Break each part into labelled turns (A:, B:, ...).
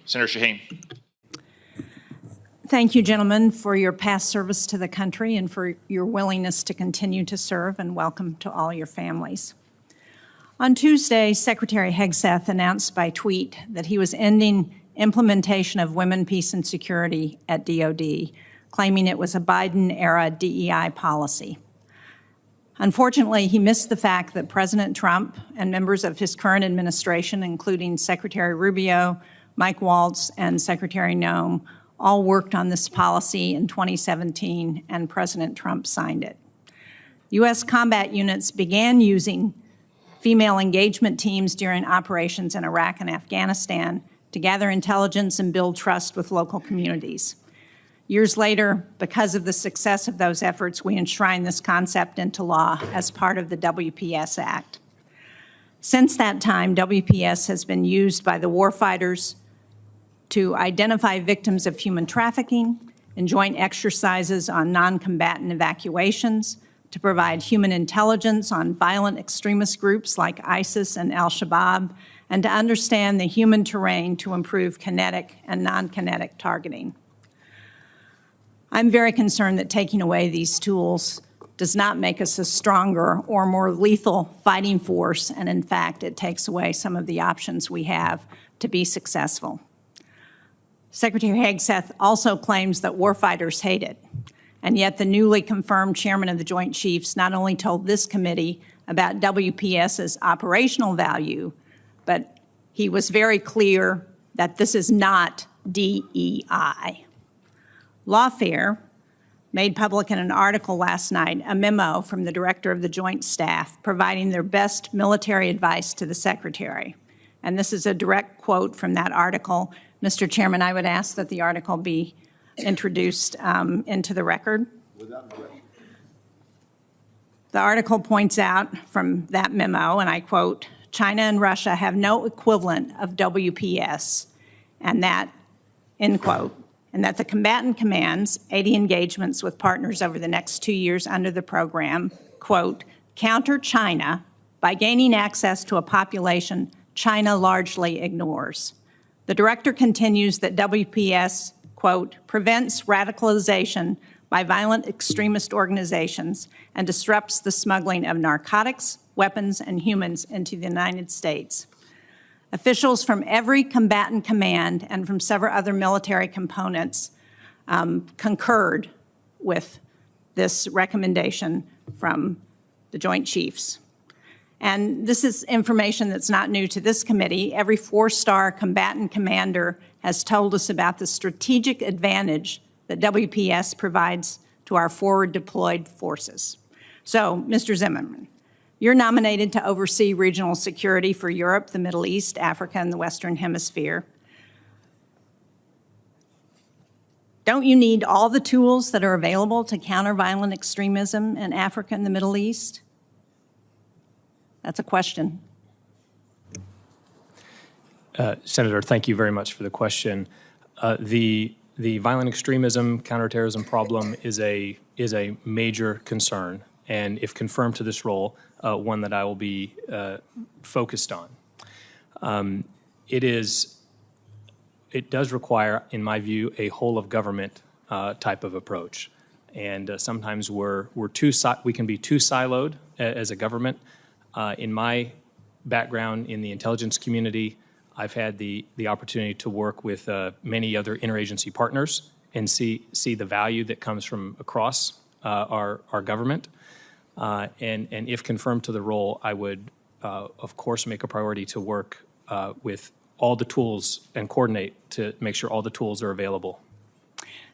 A: Senator Shaheen.
B: Thank you, gentlemen, for your past service to the country and for your willingness to continue to serve, and welcome to all your families. On Tuesday, Secretary Hegseth announced by tweet that he was ending implementation of Women, Peace, and Security at DoD, claiming it was a Biden-era DEI policy. Unfortunately, he missed the fact that President Trump and members of his current administration, including Secretary Rubio, Mike Waltz, and Secretary Noem, all worked on this policy in 2017, and President Trump signed it. U.S. combat units began using female engagement teams during operations in Iraq and Afghanistan to gather intelligence and build trust with local communities. Years later, because of the success of those efforts, we enshrined this concept into law as part of the WPS Act. Since that time, WPS has been used by the warfighters to identify victims of human trafficking, in joint exercises on non-combatant evacuations, to provide human intelligence on violent extremist groups like ISIS and al-Shabaab, and to understand the human terrain to improve kinetic and non-kinetic targeting. I'm very concerned that taking away these tools does not make us a stronger or more lethal fighting force, and in fact, it takes away some of the options we have to be successful. Secretary Hegseth also claims that warfighters hate it, and yet the newly confirmed chairman of the Joint Chiefs not only told this committee about WPS's operational value, but he was very clear that this is not DEI. Lawfare made public in an article last night a memo from the director of the Joint Staff providing their best military advice to the Secretary. And this is a direct quote from that article. Mr. Chairman, I would ask that the article be introduced into the record. Without objection. The article points out from that memo, and I quote, China and Russia have no equivalent of WPS, and that, end quote, and that the combatant commands 80 engagements with partners over the next 2 years under the program, quote, counter China by gaining access to a population China largely ignores. The director continues that WPS, quote, prevents radicalization by violent extremist organizations and disrupts the smuggling of narcotics, weapons, and humans into the United States. Officials from every combatant command and from several other military components concurred with this recommendation from the Joint Chiefs. And this is information that's not new to this committee. Every four-star combatant commander has told us about the strategic advantage that WPS provides to our forward deployed forces. So, Mr. Zimmerman, you're nominated to oversee regional security for Europe, the Middle East, Africa, and the Western Hemisphere. Don't you need all the tools that are available to counter violent extremism in Africa and the Middle East? That's a question.
C: Senator, thank you very much for the question. The violent extremism, counterterrorism problem is a major concern, and if confirmed to this role, one that I will be focused on. It does require, in my view, a whole of government type of approach, and sometimes we can be too siloed as a government. In my background in the intelligence community, I've had the opportunity to work with many other interagency partners and see the value that comes from across our government. And if confirmed to the role, I would, of course, make a priority to work with all the tools and coordinate to make sure all the tools are available.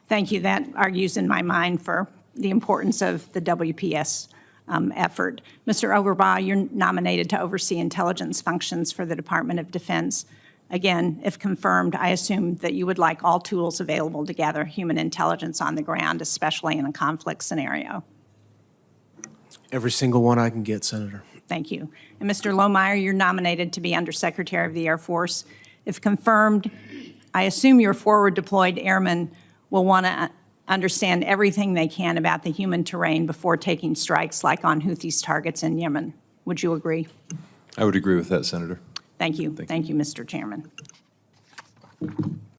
B: Thank you. That argues in my mind for the importance of the WPS effort. Mr. Overbaugh, you're nominated to oversee intelligence functions for the Department of Defense. Again, if confirmed, I assume that you would like all tools available to gather human intelligence on the ground, especially in a conflict scenario.
D: Every single one I can get, Senator.
B: Thank you. And Mr. Lohmeyer, you're nominated to be Undersecretary of the Air Force. If confirmed, I assume your forward deployed airmen will want to understand everything they can about the human terrain before taking strikes like on Houthis targets in Yemen. Would you agree?
E: I would agree with that, Senator.
B: Thank you. Thank you, Mr. Chairman.